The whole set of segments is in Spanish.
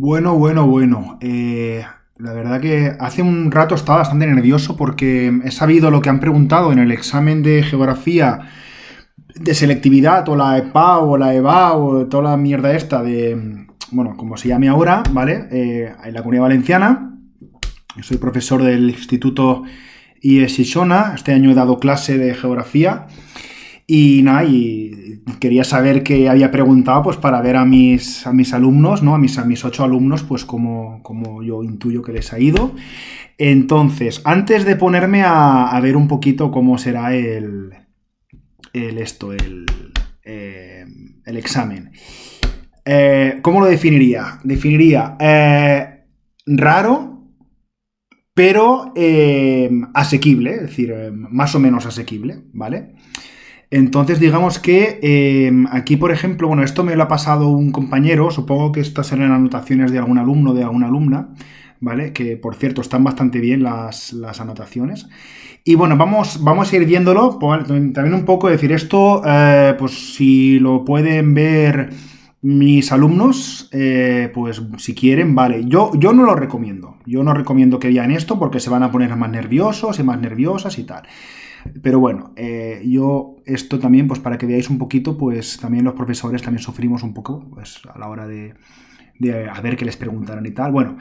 Bueno. La verdad que hace un rato estaba bastante nervioso porque he sabido lo que han preguntado en el examen de geografía de selectividad o la EPA o la EVA o toda la mierda esta de, bueno, como se llame ahora, ¿vale? En la Comunidad Valenciana. Yo soy profesor del Instituto IES Xixona. Este año he dado clase de geografía. Y nada, y quería saber qué había preguntado, pues para ver a mis alumnos, ¿no? A mis 8 alumnos, pues cómo yo intuyo que les ha ido. Entonces, antes de ponerme a ver un poquito cómo será el esto, el examen. ¿Cómo lo definiría? Definiría raro, pero asequible, es decir, más o menos asequible, ¿vale? Entonces, digamos que aquí, por ejemplo, bueno, esto me lo ha pasado un compañero, supongo que estas serán anotaciones de algún alumno o de alguna alumna, ¿vale? Que, por cierto, están bastante bien las anotaciones. Y bueno, vamos a ir viéndolo, también un poco decir esto, pues si lo pueden ver mis alumnos, pues si quieren, vale. Yo no lo recomiendo, yo no recomiendo que vean esto porque se van a poner más nerviosos y más nerviosas y tal. Pero bueno, yo esto también, pues para que veáis un poquito, pues también los profesores también sufrimos un poco, pues a la hora de a ver qué les preguntaran y tal. Bueno,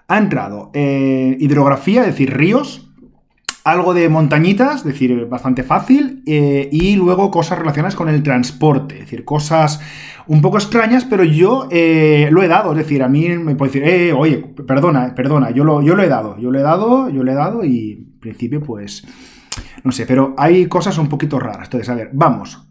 ha entrado hidrografía, es decir, ríos, algo de montañitas, es decir, bastante fácil, y luego cosas relacionadas con el transporte, es decir, cosas un poco extrañas, pero yo lo he dado, es decir, a mí me puede decir, oye, perdona, yo lo he dado y en principio pues no sé, pero hay cosas un poquito raras. Entonces, a ver, vamos.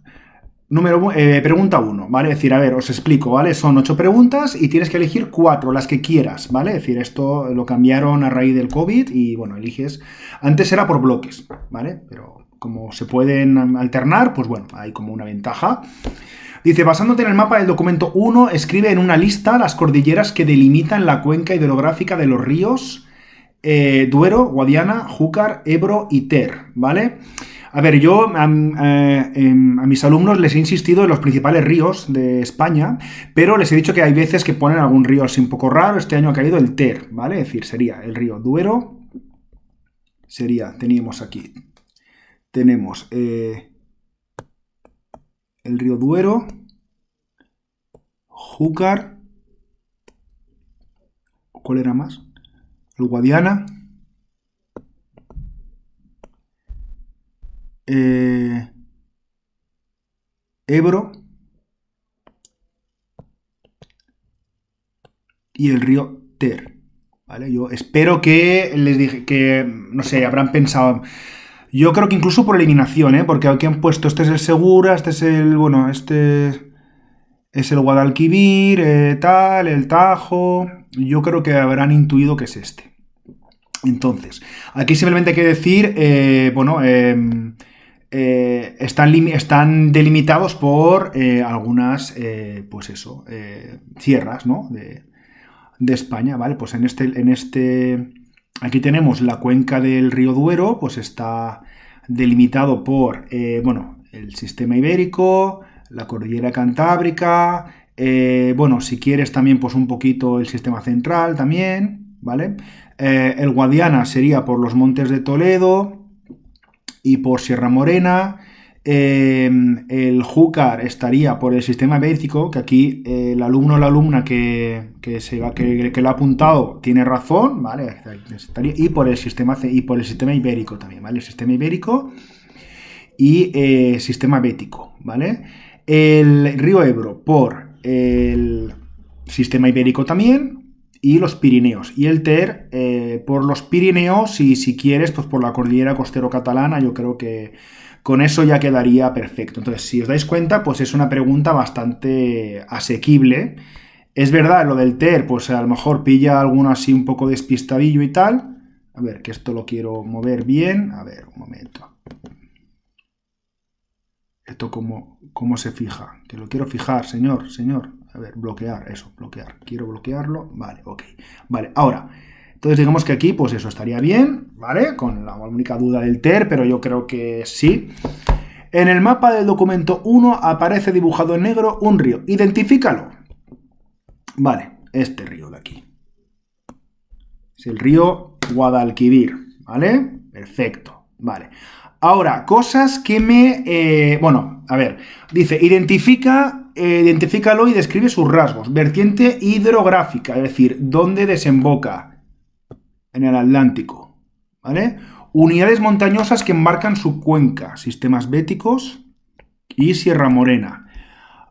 Pregunta uno, ¿vale? Es decir, a ver, os explico, ¿vale? Son 8 preguntas y tienes que elegir 4, las que quieras, ¿vale? Es decir, esto lo cambiaron a raíz del COVID y, bueno, eliges... Antes era por bloques, ¿vale? Pero como se pueden alternar, pues bueno, hay como una ventaja. Dice, basándote en el mapa del documento 1, escribe en una lista las cordilleras que delimitan la cuenca hidrográfica de los ríos Duero, Guadiana, Júcar, Ebro y Ter, ¿vale? A ver, yo a mis alumnos les he insistido en los principales ríos de España, pero les he dicho que hay veces que ponen algún río así un poco raro. Este año ha caído el Ter, ¿vale? Es decir, sería el río Duero, teníamos aquí, tenemos el río Duero, Júcar, ¿cuál era más? El Guadiana, Ebro y el río Ter. ¿Vale? Yo espero que les dije que, no sé, habrán pensado. Yo creo que incluso por eliminación, ¿eh? Porque aquí han puesto, este es el Segura, este es el, bueno, este es el Guadalquivir, tal, el Tajo. Yo creo que habrán intuido que es este. Entonces, aquí simplemente hay que decir, bueno, están delimitados por algunas, pues eso, sierras, ¿no? De España, ¿vale? Pues aquí tenemos la cuenca del río Duero, pues está delimitado por, bueno, el sistema ibérico, la cordillera cantábrica, bueno, si quieres también, pues un poquito el sistema central también, ¿vale? El Guadiana sería por los montes de Toledo y por Sierra Morena. El Júcar estaría por el sistema ibérico, que aquí el alumno o la alumna que lo ha apuntado tiene razón, ¿vale? Y por el sistema ibérico también, ¿vale? El sistema ibérico y sistema bético, ¿vale? El río Ebro por el sistema ibérico también y los Pirineos. Y el Ter por los Pirineos y si quieres, pues por la cordillera costero catalana. Yo creo que con eso ya quedaría perfecto. Entonces, si os dais cuenta, pues es una pregunta bastante asequible. Es verdad, lo del Ter, pues a lo mejor pilla alguno así un poco despistadillo y tal. A ver, que esto lo quiero mover bien. A ver, un momento. ¿Esto cómo se fija? Que lo quiero fijar, señor. A ver, bloquear, eso, bloquear. Quiero bloquearlo. Vale, ok. Vale, ahora, entonces digamos que aquí, pues eso, estaría bien, ¿vale? Con la única duda del TER, pero yo creo que sí. En el mapa del documento 1 aparece dibujado en negro un río. Identifícalo. Vale. este río de aquí. Es el río Guadalquivir, ¿vale? Perfecto, vale. Ahora, cosas que me... bueno, a ver, dice, identifícalo y describe sus rasgos. Vertiente hidrográfica, es decir, ¿dónde desemboca? En el Atlántico, ¿vale? Unidades montañosas que enmarcan su cuenca, sistemas béticos y Sierra Morena.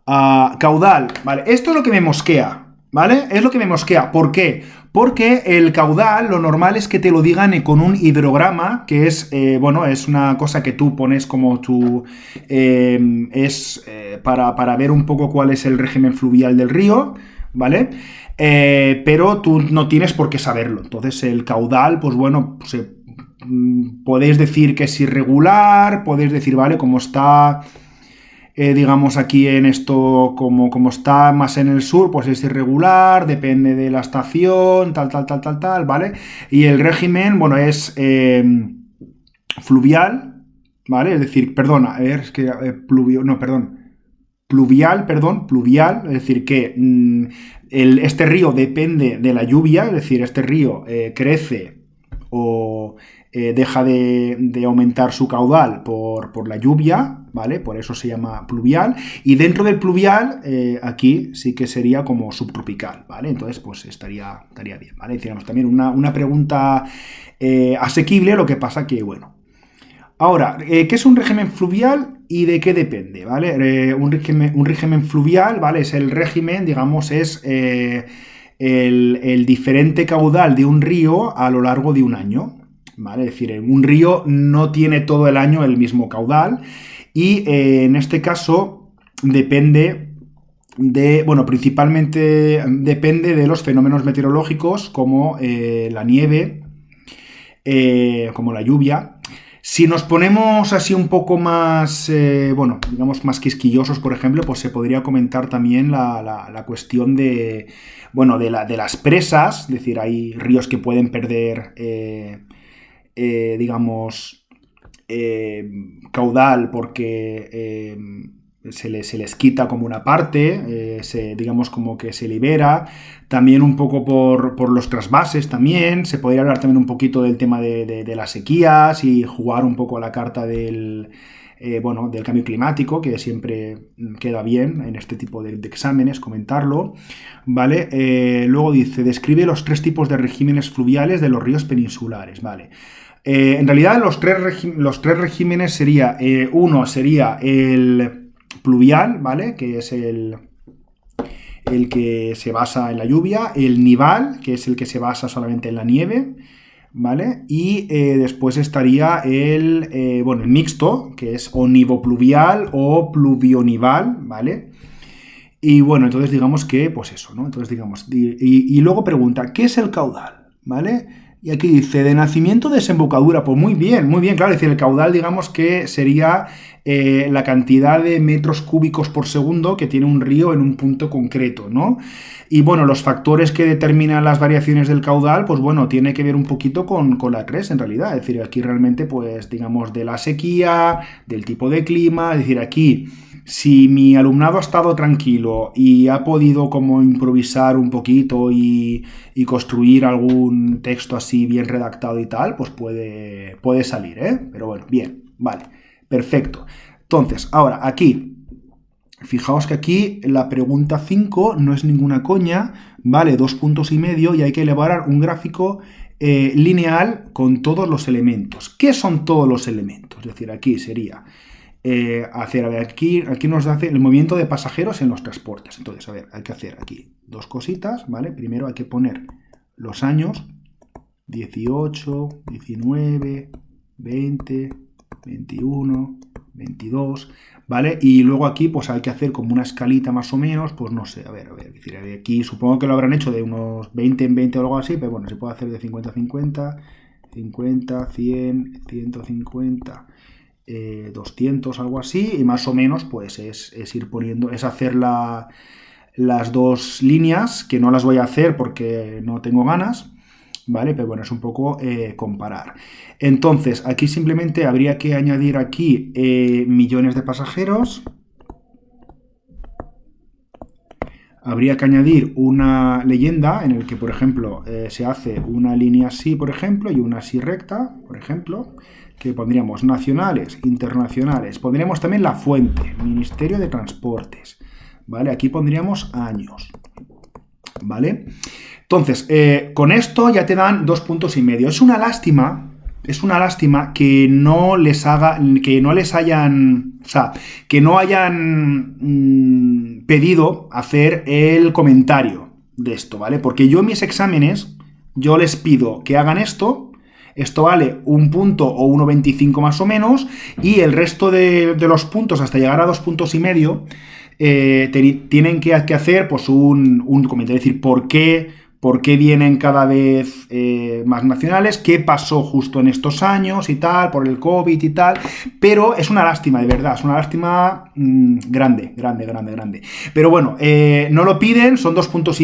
Caudal, ¿vale? Esto es lo que me mosquea, ¿vale? Es lo que me mosquea. ¿Por qué? Porque el caudal, lo normal es que te lo digan con un hidrograma, que es, bueno, es una cosa que tú pones como tu... para ver un poco cuál es el régimen fluvial del río, ¿vale? Pero tú no tienes por qué saberlo. Entonces el caudal, pues bueno, pues, podéis decir que es irregular, podéis decir, ¿vale? Como está... digamos aquí en esto, como está más en el sur, pues es irregular, depende de la estación, tal, ¿vale? Y el régimen, bueno, es fluvial, ¿vale? Es decir, perdona, a ver, es que pluvial, es decir, que este río depende de la lluvia, es decir, este río crece o deja de aumentar su caudal por la lluvia, ¿vale? Por eso se llama pluvial. Y dentro del pluvial, aquí sí que sería como subtropical, ¿vale? Entonces, pues estaría bien, ¿vale? Tenemos también una pregunta asequible, lo que pasa que, bueno. Ahora, ¿qué es un régimen fluvial y de qué depende? ¿Vale? Un régimen fluvial, ¿vale? Es el régimen, digamos, es el diferente caudal de un río a lo largo de un año, ¿vale? Es decir, un río no tiene todo el año el mismo caudal y en este caso depende de, bueno, principalmente depende de los fenómenos meteorológicos como la nieve, como la lluvia. Si nos ponemos así un poco más, bueno, digamos más quisquillosos, por ejemplo, pues se podría comentar también la cuestión de, bueno, de las presas, es decir, hay ríos que pueden perder, digamos, caudal porque se les quita como una parte, digamos como que se libera, también un poco por los trasvases también, se podría hablar también un poquito del tema de las sequías y jugar un poco a la carta del cambio climático, que siempre queda bien en este tipo de exámenes comentarlo, ¿vale? Luego dice, describe los 3 tipos de regímenes fluviales de los ríos peninsulares, ¿vale? En realidad los tres regímenes sería, uno sería el pluvial, ¿vale? Que es el que se basa en la lluvia, el nival, que es el que se basa solamente en la nieve, ¿vale? Y después estaría el mixto, que es o nivopluvial o pluvionival, ¿vale? Y bueno, entonces digamos que, pues eso, ¿no? Entonces digamos, y luego pregunta, ¿qué es el caudal? ¿Vale? Y aquí dice, de nacimiento, desembocadura. Pues muy bien, claro. Es decir, el caudal, digamos que sería la cantidad de metros cúbicos por segundo que tiene un río en un punto concreto, ¿no? Y bueno, los factores que determinan las variaciones del caudal, pues bueno, tiene que ver un poquito con la 3 en realidad. Es decir, aquí realmente, pues digamos, de la sequía, del tipo de clima, es decir, aquí... Si mi alumnado ha estado tranquilo y ha podido como improvisar un poquito y construir algún texto así bien redactado y tal, pues puede salir, ¿eh? Pero bueno, bien, vale, perfecto. Entonces, ahora, aquí, fijaos que aquí la pregunta 5 no es ninguna coña, vale 2,5 puntos y hay que elaborar un gráfico lineal con todos los elementos. ¿Qué son todos los elementos? Es decir, aquí sería... a ver, aquí nos hace el movimiento de pasajeros en los transportes. Entonces, a ver, hay que hacer aquí 2 cositas, ¿vale? Primero hay que poner los años 18, 19, 20, 21, 22, ¿vale? Y luego aquí pues hay que hacer como una escalita más o menos, pues no sé, a ver, es decir, aquí supongo que lo habrán hecho de unos 20 en 20 o algo así, pero bueno, se puede hacer de 50 a 50, 50, 100, 150... 200, algo así, y más o menos pues es ir poniendo, es hacer las 2 líneas, que no las voy a hacer porque no tengo ganas, ¿vale? Pero bueno, es un poco comparar. Entonces, aquí simplemente habría que añadir aquí millones de pasajeros, habría que añadir una leyenda en el que, por ejemplo, se hace una línea así, por ejemplo, y una así recta, por ejemplo, que pondríamos nacionales, internacionales. Pondríamos también la fuente, Ministerio de Transportes, ¿vale? Aquí pondríamos años, ¿vale? Entonces, con esto ya te dan 2,5 puntos. Es una lástima que no les hayan, o sea, que no hayan pedido hacer el comentario de esto, ¿vale? Porque yo en mis exámenes, yo les pido que hagan esto vale 1 punto o 1,25 más o menos, y el resto de los puntos, hasta llegar a 2,5 puntos, tienen que hacer pues un comentario, es decir, ¿por qué vienen cada vez más nacionales? ¿Qué pasó justo en estos años y tal, por el COVID y tal? Pero es una lástima, de verdad, es una lástima grande. Pero bueno, no lo piden, son 2,5 puntos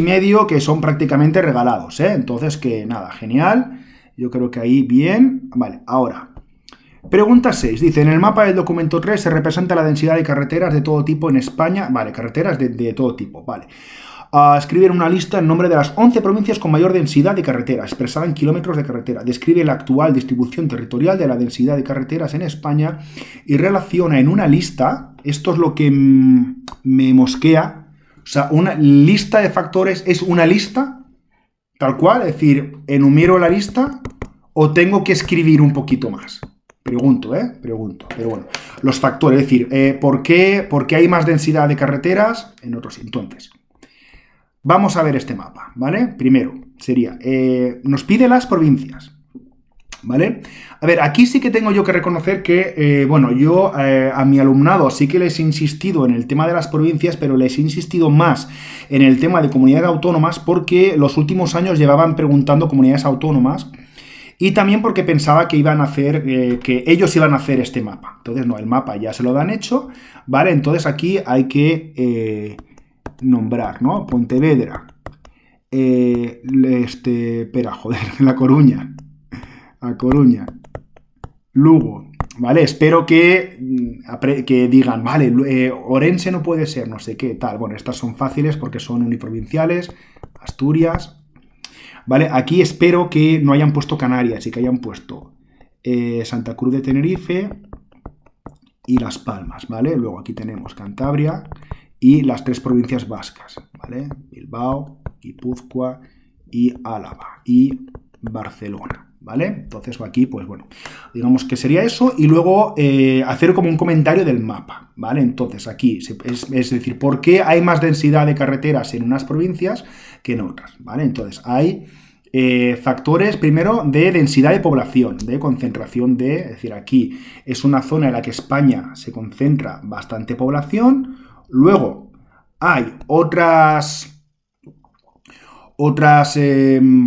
que son prácticamente regalados, ¿eh? Entonces, que nada, genial. Yo creo que ahí bien. Vale, ahora. Pregunta 6. Dice, en el mapa del documento 3 se representa la densidad de carreteras de todo tipo en España. Vale, carreteras de todo tipo, vale. Escribir una lista en nombre de las 11 provincias con mayor densidad de carreteras, expresada en kilómetros de carretera. Describe la actual distribución territorial de la densidad de carreteras en España y relaciona en una lista, esto es lo que me mosquea, o sea, una lista de factores es una lista tal cual, es decir, enumero la lista o tengo que escribir un poquito más. Pregunto. Pero bueno, los factores, es decir, ¿por qué hay más densidad de carreteras en otros? Entonces, vamos a ver este mapa, ¿vale? Primero, sería, nos pide las provincias, ¿vale? A ver, aquí sí que tengo yo que reconocer que, bueno, yo a mi alumnado sí que les he insistido en el tema de las provincias, pero les he insistido más en el tema de comunidades autónomas porque los últimos años llevaban preguntando comunidades autónomas y también porque pensaba que iban a hacer, que ellos iban a hacer este mapa. Entonces, no, el mapa ya se lo han hecho, ¿vale? Entonces aquí hay que nombrar, ¿no? Pontevedra, La Coruña, Lugo, ¿vale? Espero que digan, vale, Orense no puede ser, no sé qué, tal. Bueno, estas son fáciles porque son uniprovinciales, Asturias, ¿vale? Aquí espero que no hayan puesto Canarias y que hayan puesto Santa Cruz de Tenerife y Las Palmas, ¿vale? Luego aquí tenemos Cantabria y las 3 provincias vascas, ¿vale? Bilbao, Guipúzcoa y Álava y Barcelona, ¿vale? Entonces aquí, pues bueno, digamos que sería eso y luego hacer como un comentario del mapa, ¿vale? Entonces aquí, es decir, ¿por qué hay más densidad de carreteras en unas provincias que en otras, ¿vale? Entonces hay factores, primero, de densidad de población, de concentración es decir, aquí es una zona en la que España se concentra bastante población. Luego hay otras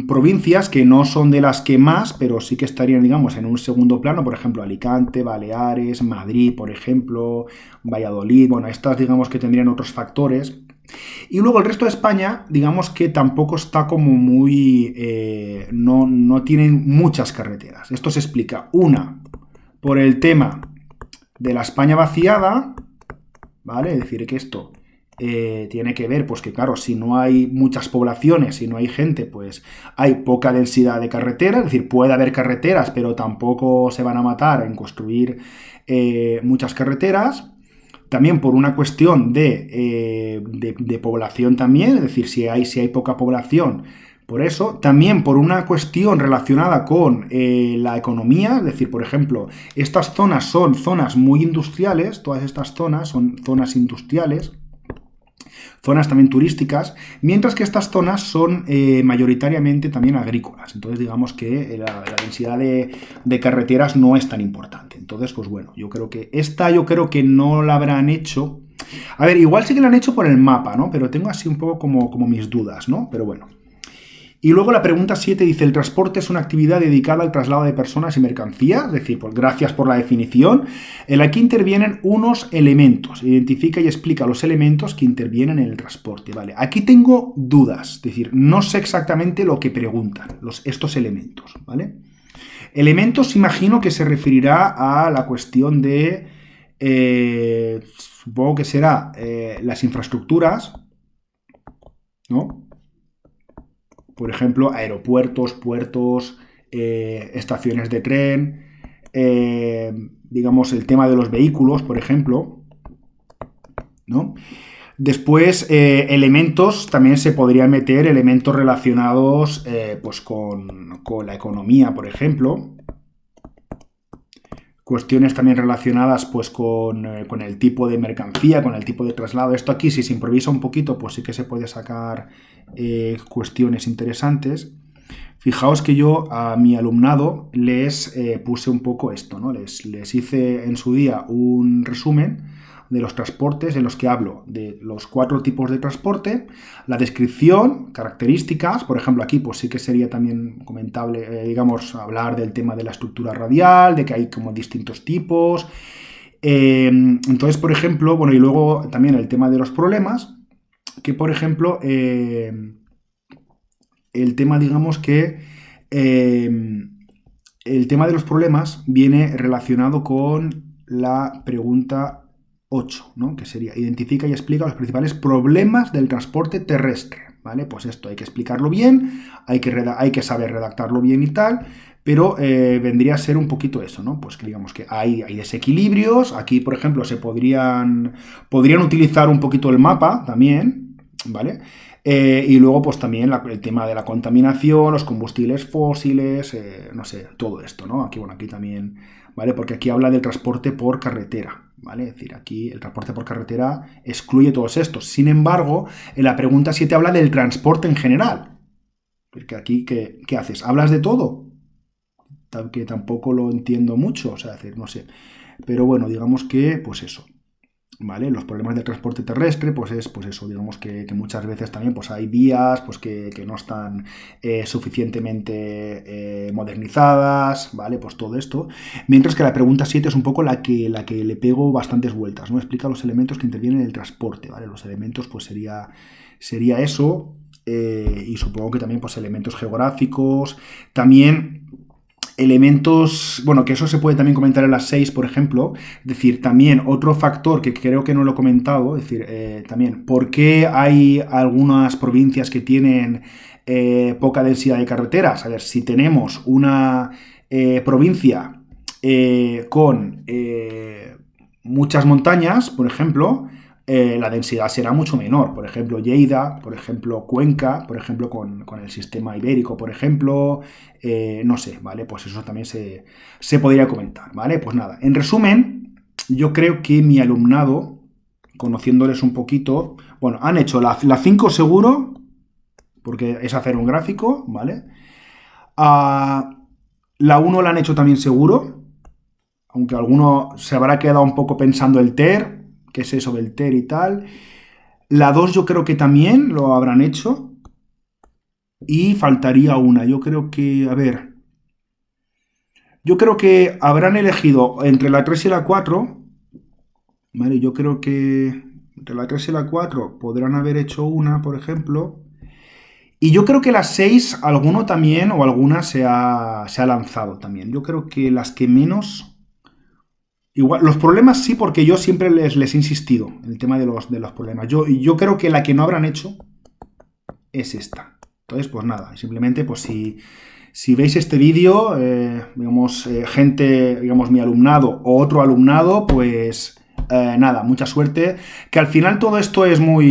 provincias que no son de las que más, pero sí que estarían, digamos, en un segundo plano, por ejemplo, Alicante, Baleares, Madrid, por ejemplo, Valladolid, bueno, estas digamos que tendrían otros factores. Y luego el resto de España, digamos que tampoco está como muy... no tienen muchas carreteras. Esto se explica, una, por el tema de la España vaciada, ¿vale? Es decir, que esto tiene que ver, pues que claro, si no hay muchas poblaciones, si no hay gente, pues hay poca densidad de carreteras, es decir, puede haber carreteras, pero tampoco se van a matar en construir muchas carreteras. También por una cuestión de población también, es decir, si hay poca población, por eso. También por una cuestión relacionada con la economía, es decir, por ejemplo, estas zonas son zonas muy industriales, todas estas zonas son zonas industriales, zonas también turísticas, mientras que estas zonas son mayoritariamente también agrícolas. Entonces, digamos que la densidad de carreteras no es tan importante. Entonces, pues bueno, yo creo que no la habrán hecho. A ver, igual sí que la han hecho por el mapa, ¿no? Pero tengo así un poco como mis dudas, ¿no? Pero bueno. Y luego la pregunta 7 dice, el transporte es una actividad dedicada al traslado de personas y mercancías, es decir, pues gracias por la definición. En la que intervienen unos elementos. Identifica y explica los elementos que intervienen en el transporte, ¿vale? Aquí tengo dudas, es decir, no sé exactamente lo que preguntan estos elementos, ¿vale? Elementos, imagino que se referirá a la cuestión de, supongo que será las infraestructuras, ¿no? Por ejemplo, aeropuertos, puertos, estaciones de tren, digamos el tema de los vehículos, por ejemplo, ¿no? Después, elementos, también se podrían meter elementos relacionados pues con la economía, por ejemplo. Cuestiones también relacionadas pues con el tipo de mercancía, con el tipo de traslado. Esto aquí, si se improvisa un poquito, pues sí que se puede sacar cuestiones interesantes. Fijaos que yo a mi alumnado les puse un poco esto, ¿no? Les hice en su día un resumen de los transportes en los que hablo de los 4 tipos de transporte, la descripción, características, por ejemplo aquí pues sí que sería también comentable, digamos, hablar del tema de la estructura radial, de que hay como distintos tipos, entonces por ejemplo, bueno, y luego también el tema de los problemas, que por ejemplo, el tema digamos que el tema de los problemas viene relacionado con la pregunta 8, ¿no? Que sería, identifica y explica los principales problemas del transporte terrestre, ¿vale? Pues esto hay que explicarlo bien, hay que saber redactarlo bien y tal, pero vendría a ser un poquito eso, ¿no? Pues que digamos que hay desequilibrios, aquí por ejemplo podrían utilizar un poquito el mapa también, ¿vale? Y luego, pues también el tema de la contaminación, los combustibles fósiles, no sé, todo esto, ¿no? Aquí, bueno, aquí también, ¿vale? Porque aquí habla del transporte por carretera, ¿vale? Es decir, aquí el transporte por carretera excluye todos estos. Sin embargo, en la pregunta 7 habla del transporte en general. Porque aquí, ¿qué haces? ¿Hablas de todo? Que tampoco lo entiendo mucho, o sea, es decir, no sé. Pero bueno, digamos que, pues eso. ¿Vale? Los problemas del transporte terrestre, pues es pues eso, digamos que muchas veces también pues hay vías pues que no están suficientemente modernizadas, ¿vale? Pues todo esto. Mientras que la pregunta 7 es un poco la que le pego bastantes vueltas, ¿no? Explica los elementos que intervienen en el transporte, ¿vale? Los elementos pues sería eso, y supongo que también pues elementos geográficos, también elementos, bueno, que eso se puede también comentar en las 6, por ejemplo, es decir, también otro factor que creo que no lo he comentado, es decir, también, ¿por qué hay algunas provincias que tienen poca densidad de carreteras? A ver, si tenemos una provincia con muchas montañas, por ejemplo, la densidad será mucho menor. Por ejemplo, Lleida, por ejemplo, Cuenca, por ejemplo, con el sistema ibérico, por ejemplo, no sé, ¿vale? Pues eso también se podría comentar, ¿vale? Pues nada, en resumen, yo creo que mi alumnado, conociéndoles un poquito, bueno, han hecho la 5 seguro, porque es hacer un gráfico, ¿vale? La 1 la han hecho también seguro, aunque alguno se habrá quedado un poco pensando el TER, qué es eso del TER y tal. La 2 yo creo que también lo habrán hecho. Y faltaría una. Yo creo que, a ver, yo creo que habrán elegido entre la 3 y la 4. Vale, yo creo que entre la 3 y la 4 podrán haber hecho una, por ejemplo. Y yo creo que las 6, alguno también o alguna se ha lanzado también. Yo creo que las que menos. Igual, los problemas sí, porque yo siempre les he insistido en el tema de los problemas. Yo creo que la que no habrán hecho es esta. Entonces, pues nada, simplemente, pues si veis este vídeo, digamos, gente, digamos, mi alumnado o otro alumnado, pues nada, mucha suerte. Que al final todo esto digamos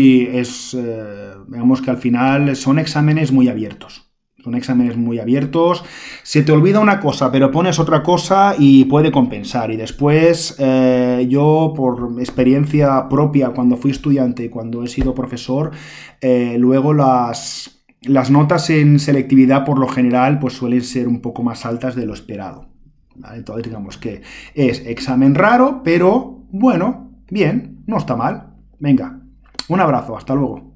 que al final son exámenes muy abiertos. Son exámenes muy abiertos. Se te olvida una cosa, pero pones otra cosa y puede compensar. Y después, yo, por experiencia propia, cuando fui estudiante y cuando he sido profesor, luego las notas en selectividad, por lo general, pues suelen ser un poco más altas de lo esperado, ¿vale? Entonces, digamos que es examen raro, pero bueno, bien, no está mal. Venga, un abrazo, hasta luego.